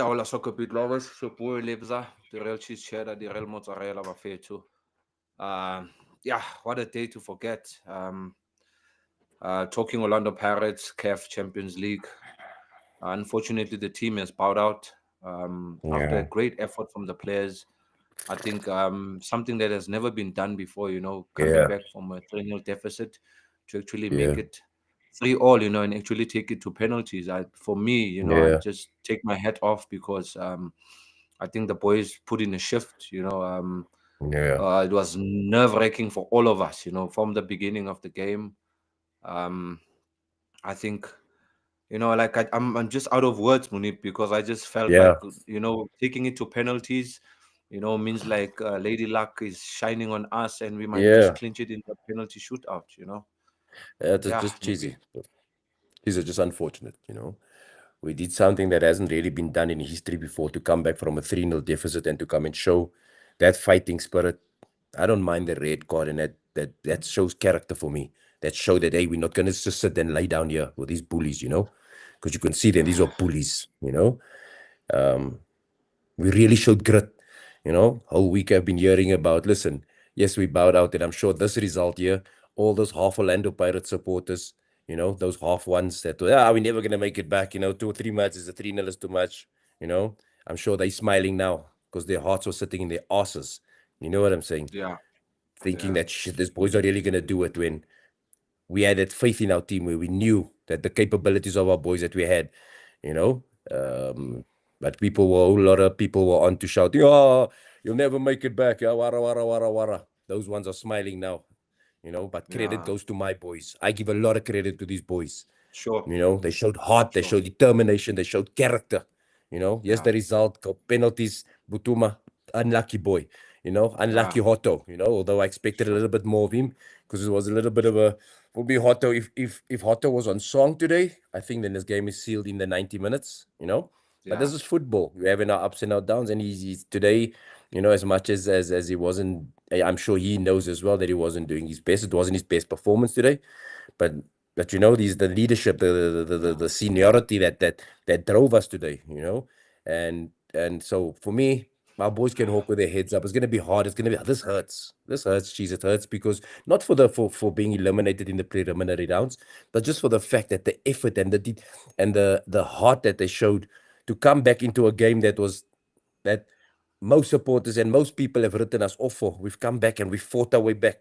Ciao soccer beat lovers, Cheezboy Lebza, the real cheese cheddar, the real mozzarella buffet. Yeah, what a day to forget. Talking Orlando Pirates, CAF Champions League. Unfortunately, the team has bowed out after a Yeah, great effort from the players. I think something that has never been done before, coming yeah, back from a 3-0 deficit to actually yeah, make it 3-all, and actually take it to penalties. For me, I yeah, just take my hat off because I think the boys put in a shift. yeah, It was nerve-wracking for all of us, from the beginning of the game. Um, I think, like I'm just out of words, Moeneeb, because I just felt yeah, like, taking it to penalties, means like Lady Luck is shining on us and we might just yeah. clinch it in the penalty shootout. It's Yeah, just maybe. cheesy. These are just unfortunate. We did something that hasn't really been done in history before to come back from a 3-0 deficit and to come and show that fighting spirit. I don't mind the red card, and that shows character for me. That show that, hey, we're not going to just sit and lay down here with these bullies. Because you can see them, these are bullies. Um, we really showed grit. Whole week I've been hearing about, listen, yes, we bowed out, and I'm sure this result here, all those half Orlando Pirates supporters, those half ones that, we're never going to make it back, 2 or 3 matches, a 3-0 is too much. I'm sure they're smiling now because their hearts were sitting in their asses. You know what I'm saying? Yeah, Thinking yeah, that, shit, these boys are really going to do it when we had that faith in our team where we knew that the capabilities of our boys that we had, you know. But a whole lot of people were on to shout, "Oh, you'll never make it back. Yeah, wara, wara, wara, wara." Those ones are smiling now. But credit yeah. goes to my boys. I give a lot of credit to these boys. Sure, They showed heart, they sure. showed determination, they showed character. Yes, Yeah, the result, got penalties, Mbuthuma, unlucky boy, yeah, unlucky Hotto, although I expected a sure. little bit more of him because it was a little bit of a, would be Hotto. If Hotto was on song today, I think then this game is sealed in the 90 minutes. But Yeah, this is football. We having our ups and our downs, and he's today, as much as he wasn't, I'm sure he knows as well that he wasn't doing his best. It wasn't his best performance today. But these the leadership, the seniority that drove us today. And so for me, my boys can walk with their heads up. It's gonna be hard. It's gonna be this hurts. This hurts, geez, it hurts because not for being eliminated in the preliminary rounds, but just for the fact that the effort and the heart that they showed to come back into a game that most supporters and most people have written us off for. We've come back and we fought our way back.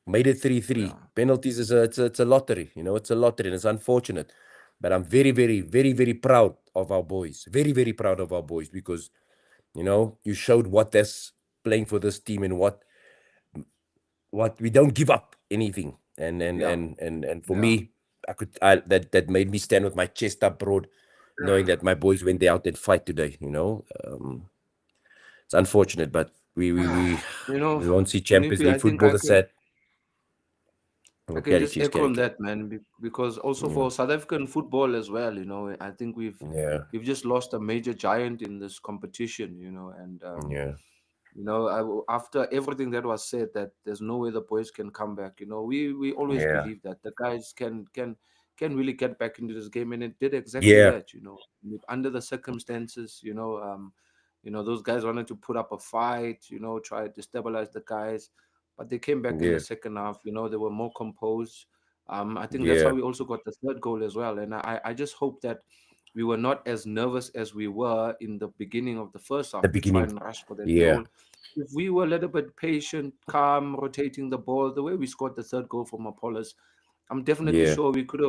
Made it 3-3. yeah. Penalties is it's a lottery. It's a lottery, and it's unfortunate. But I'm very, very, very, very proud of our boys. Very, very proud of our boys because you showed what that's playing for this team and what we don't give up anything. Yeah, And for yeah, me, that made me stand with my chest up broad, knowing that my boys went out and fight today. It's unfortunate, but we we yeah. we You know, we won't see Champions Munipi, League I think football I this can sad. I Oh, can carry just cheese, echo carry, on carry. that, man, because also Yeah. for South African football as well, I think Yeah, we've just lost a major giant in this competition, and yeah, after everything that was said, that there's no way the boys can come back. We always yeah, believe that the guys can really get back into this game, and it did exactly yeah, that. Under the circumstances, those guys wanted to put up a fight, try to destabilize the guys, but they came back in the yeah, second half. They were more composed. I think that's how yeah. we also got the third goal as well, and I just hope that we were not as nervous as we were in the beginning of the first The half to try beginning. and rush for that Yeah, goal. If we were a little bit patient, calm, rotating the ball, the way we scored the third goal from Apollos, I'm definitely yeah. sure we could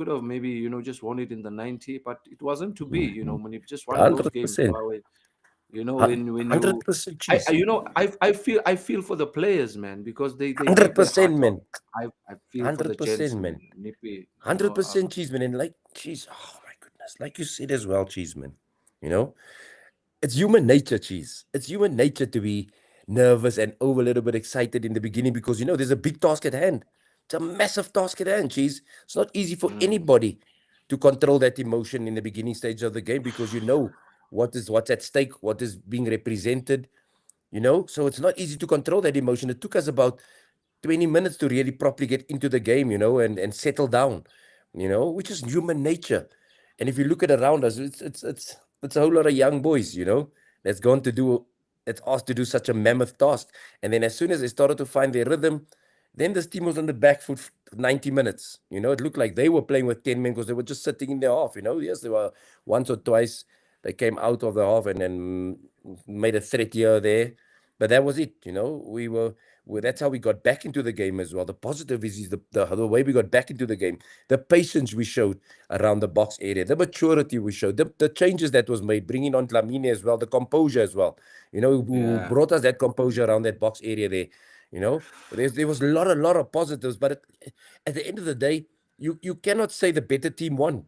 have maybe just won it in the 90, but it wasn't to be. Mhm. When it's just one of those games 100%. where when you 100% I, cheese. I you know I feel for the players, man, because they gave their 100%, heart out. man. I feel for the gents, 100%, man. man. Nippy, 100% cheese, man. And like cheese. Oh my goodness. Like you said as well, cheese, man. You know? It's human nature, cheese. It's human nature to be nervous and over a little bit excited in the beginning because there's a big task at hand. It's a massive task at hand, cheese. It's not easy for mm, anybody to control that emotion in the beginning stage of the game because what's at stake, what is being represented. So it's not easy to control that emotion. It took us about 20 minutes to really properly get into the game, and settle down, which is human nature. And if you look at around us, it's it's a whole lot of young boys, that's gone to do, that's asked to do such a mammoth task. And then as soon as they started to find their rhythm, then this team was on the back foot for 90 minutes. It looked like they were playing with 10 men because they were just sitting in their half. Yes, they were once or twice they came out of the half and then made a threat here or there. But that was it. That's how we got back into the game as well. The positive is the way we got back into the game, the patience we showed around the box area, the maturity we showed, the changes that was made, bringing on Dlamini as well, the composure as well. Who Yeah, brought us that composure around that box area there. There was a lot of positives, but at the end of the day, you cannot say the better team won.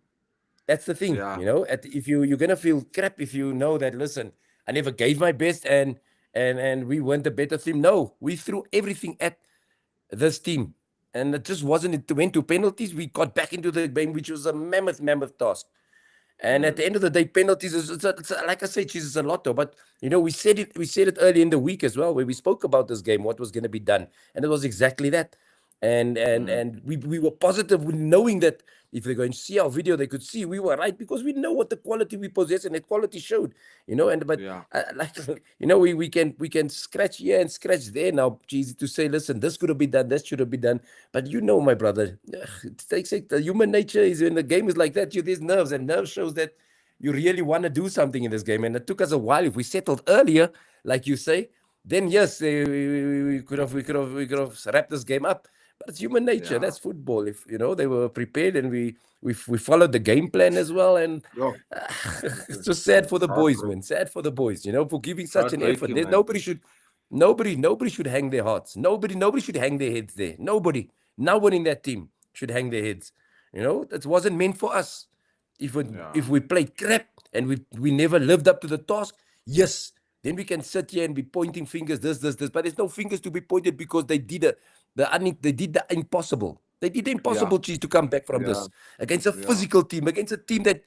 That's the thing, yeah, if you're gonna feel crap if you know that. Listen, I never gave my best, and we weren't the better team. No, we threw everything at this team, and it just wasn't. It went to penalties. We got back into the game, which was a mammoth task. And at mm, the end of the day, penalties is like I said, Jesus, a lotto. But we said it early in the week as well, where we spoke about this game, what was going to be done, and it was exactly that. And and mm, and we were positive, knowing that if they're going to see our video, they could see we were right, because we know what the quality we possess, and that quality showed. And but yeah, like we can scratch here and scratch there now, Jesus, to say, listen, this could have been done, this should have been done. But my brother, it takes it. The human nature is, in the game is like that. There's nerves, and nerves shows that you really want to do something in this game. And it took us a while. If we settled earlier, like you say, then yes, we could have wrapped this game up. But it's human nature. yeah. That's football. If they were prepared, and we followed the game plan as well. And Yo, it's just sad for the boys, heartbreak, man. Sad for the boys, for giving such an effort. heartbreaking, There's man. nobody should hang their hearts. Nobody should hang their heads there. Nobody. No one in that team should hang their heads. That wasn't meant for us. If we Yeah, if we played crap and we never lived up to the task, yes, then we can sit here and be pointing fingers, this. But there's no fingers to be pointed, because they did the impossible. They did the yeah, impossible, Cheese, to come back from yeah, this against a yeah, physical team, against a team that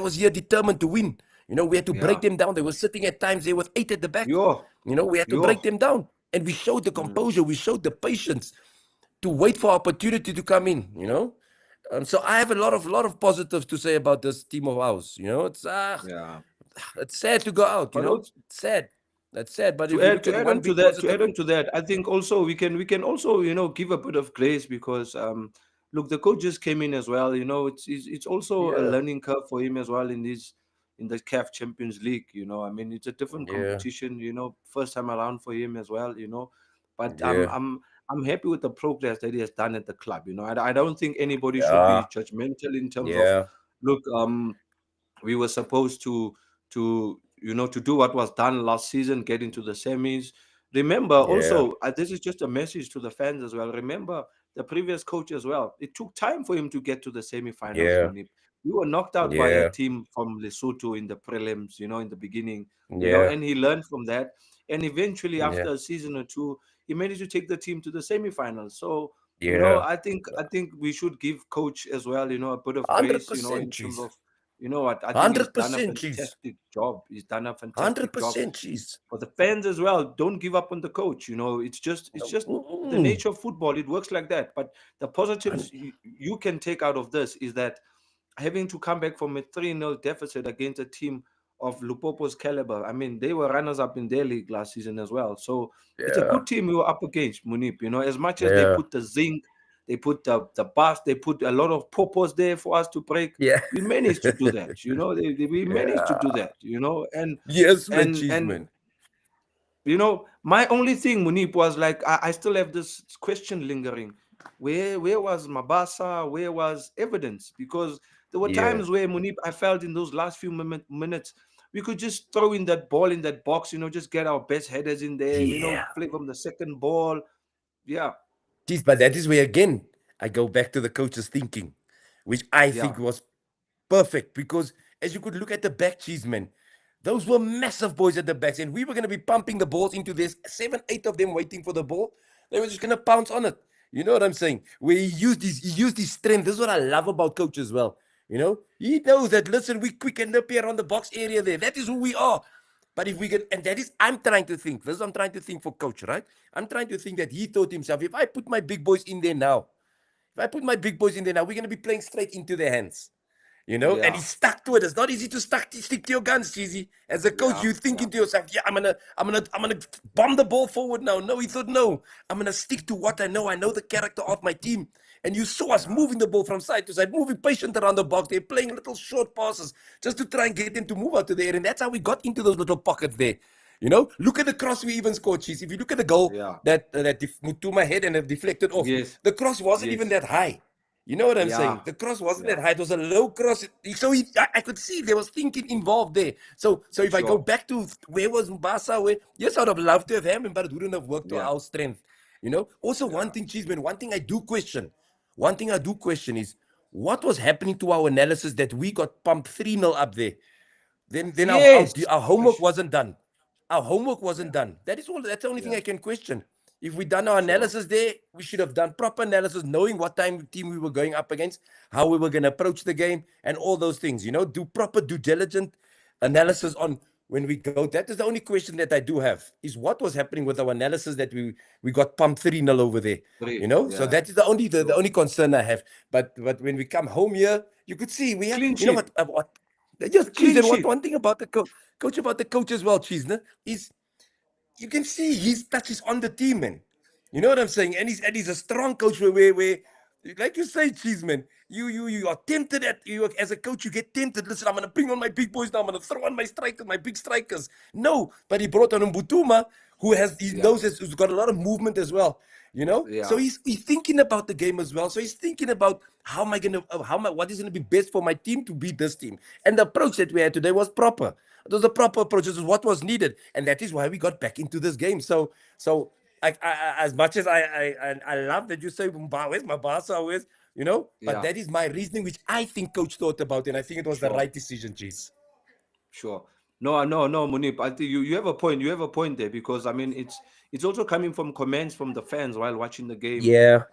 was here determined to win. We had to break yeah. them down. They were sitting at times there with 8 at the back. Yo, We had to break yo. them down, and we showed the Mm, composure, we showed the patience to wait for opportunity to come in. So I have a lot of positives to say about this team of ours. yeah. It's sad to go out. But also, Sad. That's sad. But to if you add look to at add one on to big that, to positive, add on to that, I think also we can also give a bit of grace, because look, the coach just came in as well. It's also a yeah, learning curve for him as well in the CAF Champions League. I mean, it's a different yeah, competition. First time around for him as well. But yeah, I'm happy with the progress that he has done at the club. I don't think anybody should be yeah, judgmental in terms of, yeah, look, we were supposed to do what was done last season, get into the semis. Remember, yeah, also, this is just a message to the fans as well. Remember the previous coach as well. It took time for him to get to the semi-finals, yeah, Moeneeb. We were knocked out by a yeah, team from Lesotho in the prelims, in the beginning, yeah, and he learned from that. And eventually, yeah, after a season or two, he managed to take the team to the semi-finals. So, yeah. I think we should give coach as well, a bit of Hundred grace, percent, in terms cheese. of, what I think he's Hundred done a percent, cheese. fantastic job. He's done a fantastic job 100% cheese. for the fans as well. Don't give up on the coach. It's just the Mm, nature of football. It works like that. But the positives hun- you can take out of this is that having to come back from a 3-0 deficit against a team of Lupopo's caliber. I mean, they were runners up in their league last season as well. So it's a yeah, good team we were up against, Moeneeb. As much as they yeah, put the zinc, they put the bus, they put a lot of purpose there for us to break. yeah, We managed to do that, we managed to do yeah. that, and Yes, man, and cheese, and man. my only thing, Munip, was like I still have this question lingering. Where was Mabasa? Where was evidence? Because there were Yeah, times where, Munip, I felt in those last few minutes we could just throw in that ball in that box, just get our best headers in there, yeah. play from the second ball. Yeah, Geez, but that is where again I go back to the coach's thinking, which I yeah, think was perfect, because as you could look at the back, cheese, man, those were massive boys at the backs, and we were going to be pumping the balls into this 7, 8 of them waiting for the ball. They were just going to pounce on it. You know what I'm saying? Where he used his strength. This is what I love about coach as well. He knows that. Listen, we quick and nip here on the box area there. That is who we are. But if we can, and that is, I'm trying to think. This is I'm trying to think for coach, right? I'm trying to think that he thought himself, if I put my big boys in there now, we're going to be playing straight into their hands. you know, and he Yeah. stuck to it. It's not easy to stick to your guns, Cheesy. As a coach, Yeah. you Yeah. thinking to yourself, yeah, I'm gonna bomb the ball forward now. No, he thought, no, I'm gonna stick to what I know. I know the character of my team. And you saw us Yeah. moving the ball from side to side, moving patient around the box. They're playing little short passes just to try and get them to move out to there. And that's how we got into those little pockets there. You know, look at the cross we even scored, Cheese. If you look at the goal Yeah. that Mbuthuma head and have deflected off, Yes. the cross wasn't even Yes. that high. You know what I'm Yeah. saying? The cross wasn't that Yeah. high. It was a low cross. So I could see there was thinking involved there. So if I go Sure. back to where was Mbasa, where yes, I'd have loved to have him, but it wouldn't have worked to Yeah. our strength. You know. Also, one Yeah. thing, Cheeseman, one thing I do question is what was happening to our analysis that we got pumped 3-0 up there. Then Yes. our homework wasn't done. Our homework wasn't Yeah. done. That is all. That's the only thing Yeah. I can question. If we done our Sure. analysis there, we should have done proper analysis, knowing what team we were going up against, how we were going to approach the game, and all those things. You know, do proper due diligent analysis on when we go. That is the only question that I do have: is what was happening with our analysis that we got pumped 3-0 over there. You Three. know, so Yeah. that is the Sure. only concern I have. But when we come home here, you could see we have. Clean You know sheet. what just A Cheese, clean and sheet. one thing about the coach about the coach as well, Cheese, ne, is you can see his touch is on the team, man. You know what I'm saying? And he's a strong coach where like you say, Cheese, man, you are tempted at you as a coach, you get tempted. Listen, I'm gonna bring on my big boys now, I'm gonna throw on my strikers, my big strikers. No, but he brought on Mbuthuma, he Yeah. knows who's got a lot of movement as well. You know, so Yeah. he's thinking about the game as well. So he's thinking about what is gonna be best for my team to beat this team. And the approach that we had today was proper. It was a proper approach. This is what was needed, and that is why we got back into this game. So as much as I love that you say where's my Barca, where's you know, but Yeah. that is my reasoning, which I think coach thought about, and I think it was the Sure. right decision, Cheese. Sure. No, no, no, Moeneeb. I think you have a point. You have a point there because I mean it's also coming from comments from the fans while watching the game. Yeah,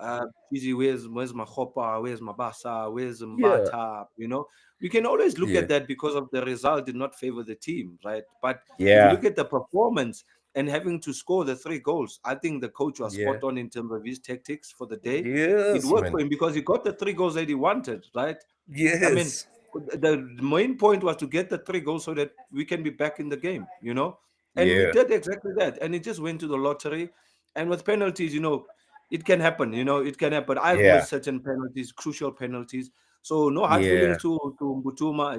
Easy, where's my Chopa? Where's my Basa? Where's yeah, Mbata? You know, we can always look yeah, at that because of the result did not favor the team, right? But if you yeah, look at the performance and having to score the 3 goals, I think the coach was yeah. spot on in terms of his tactics for the day. It Yes, worked for man. him because he got the 3 goals that he wanted, right? I mean, Yes. the main point was to get the 3 goals so that we can be back in the game, and we Yeah, did exactly that. And it just went to the lottery. And with penalties, it can happen, it can happen. I've yeah, missed certain penalties, crucial penalties. So no hard feelings yeah. to Mbuthuma,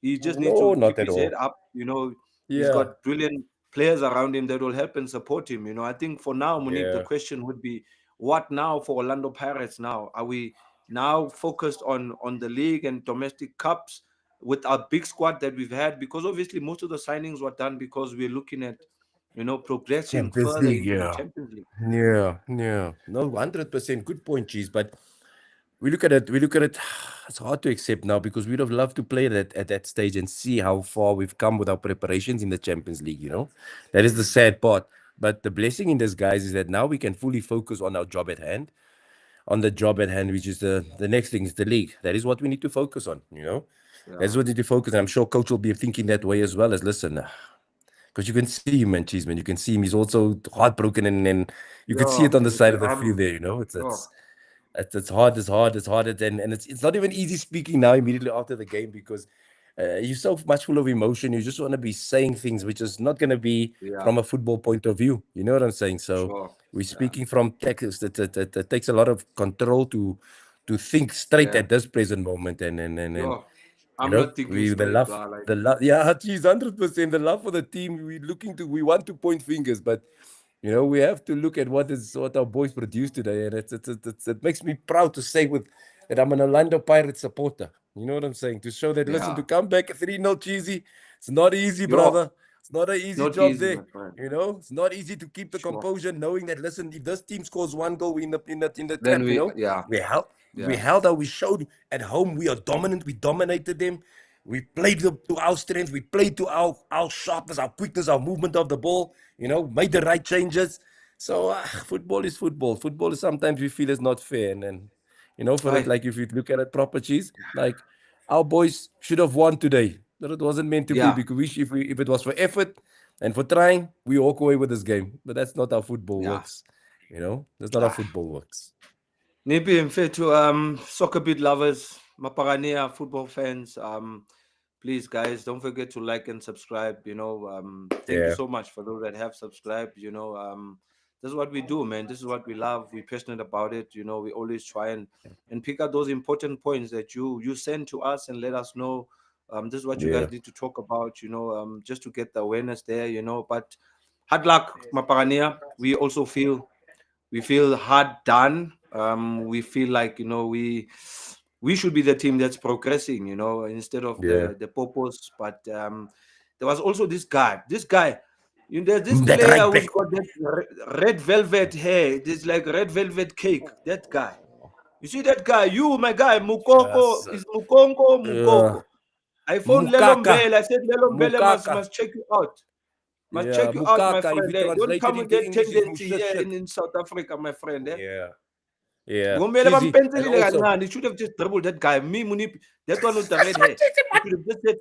he just needs No, to not keep at his head all. up, he's Yeah, got brilliant players around him that will help and support him. I think for now, Moeneeb, the yeah. question would be, what now for Orlando Pirates now? Are we now focused on the league and domestic cups with our big squad that we've had? Because obviously most of the signings were done because we're looking at progressing Champions further League, into the yeah. Champions League. Yeah, yeah. No, 100% good point, Cheese. But we look at it, it's hard to accept now because we'd have loved to play that at that stage and see how far we've come with our preparations in the Champions League, you know? That is the sad part. But the blessing in disguise is that now we can fully focus on our job at hand, which is the next thing is the league. That is what we need to focus on, you know? That's Yeah. what we need to focus on. I'm sure coach will be thinking that way as well as listen. Because you can see him, man, Cheeseman. You can see him. He's also heartbroken, and you could see Yeah, it on the side of the field I'm there. You know, it's sure. it's it's hard, and it's not even easy speaking now immediately after the game because you're so much full of emotion. You just want to be saying things which is not going to be Yeah, from a football point of view. You know what I'm saying? So sure. we're Yeah, speaking from text. That takes a lot of control to think straight yeah, at this present moment, and sure. you I'm know, not thinking we straight, bro. Like, the love, yeah, geez, 100%. The love for the team. We want to point fingers, but you know, we have to look at what our boys produced today, and it makes me proud to say that I'm an Orlando Pirates supporter. You know what I'm saying? To show that, listen, yeah, to come back 3-0 Cheesy, it's not easy, yo, brother. It's not an it's easy not job easy, there. my friend. You know, it's not easy to keep the Sure. composure, knowing that listen, if this team scores one goal, we in the Then trap. You we, know, yeah, we yeah, held out. We showed at home we are dominant. We dominated them. We played to our strength. We played to our sharpness, our quickness, our movement of the ball. You know, made the right changes. So football is football. Football is sometimes we feel is not fair, and you know, for it, I, like if you look at it proper, Cheese, like our boys should have won today, but it wasn't meant to be yeah, because if it was for effort and for trying, we walk away with this game. But that's not how football yeah. works. You know, that's not how Ah. football works. Nippy and fit to SoccerBeat lovers. Mapagania football fans, please guys, don't forget to like and subscribe. Thank you Yeah, so much for those that have subscribed. This is what we do, man. This is what we love. We're passionate about it. We always try and pick out those important points that you send to us and let us know. This is what you yeah, guys need to talk about. Just to get the awareness there. But hard luck, Mapagania. We feel hard done. We feel like we should be the team that's progressing, instead of yeah. the purpose. But there was also this guy. There's this That player right who's back. got that red velvet hair. This like red velvet cake. That guy. You see that guy? You, my guy, Mukoko Yes. is Mukongo Uh, Mukoko. I phoned Mukaka. Lelombele. I said Lelombele must Mukaka. must check you out. Must Yeah, check you out, my Mukaka. If friend. you Don't translate it come with into that English, is tendency here Mushashit. in South Africa, my friend. Yeah, yeah. Kumele Cheesy. And bampenzelile also, kancane. He should have just dribbled that guy. Me, Moeneeb, that one with the red hair. He should have just said,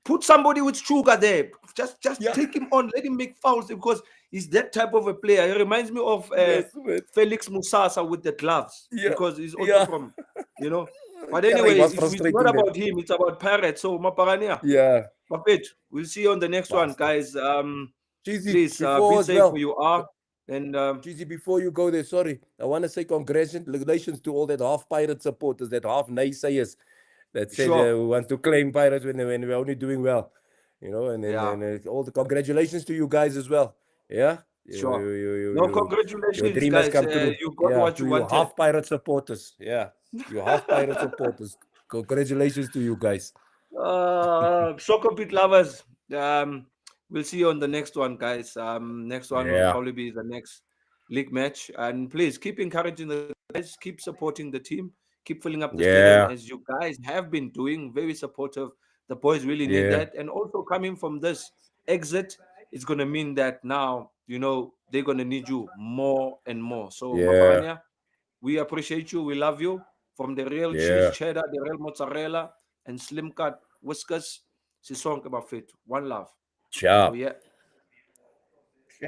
put somebody with sugar there. Just yeah, take him on. Let him make fouls because he's that type of a player. He reminds me of yes, man. Felix Musasa with the gloves Yeah, because he's also yeah. from, you know. But It anyway, was it's not frustrating, man. about him. It's about Pirates. So, Mapagania, Yeah, Mapet, we'll see you on the next one, bastard. guys. Cheesy, Please before be as safe where well. you are. And Cheesy, before you go there, sorry. I want to say congratulations to all that half pirate supporters, that half naysayers that said sure. who wants to claim pirates when we're only doing well. And then Yeah, all the congratulations to you guys as well. Yeah, sure. No, your congratulations, dream has guys. come true. You got Yeah, what you to you wanted. half pirate supporters. Yeah, you half pirate supporters. Congratulations to you guys. SoccerBeat lovers. We'll see you on the next one, guys. Next one will Yeah, probably be the next league match. And please keep encouraging the guys, keep supporting the team, keep filling up the stadium yeah, as you guys have been doing. Very supportive. The boys really need yeah, that. And also coming from this exit, it's gonna mean that now, they're gonna need you more and more. So yeah, Mapagania, we appreciate you. We love you. From the real cheese yeah. cheddar, the real mozzarella, and slim cut whiskers. Sisonke bafethu. One love. Oh Ciao. yeah.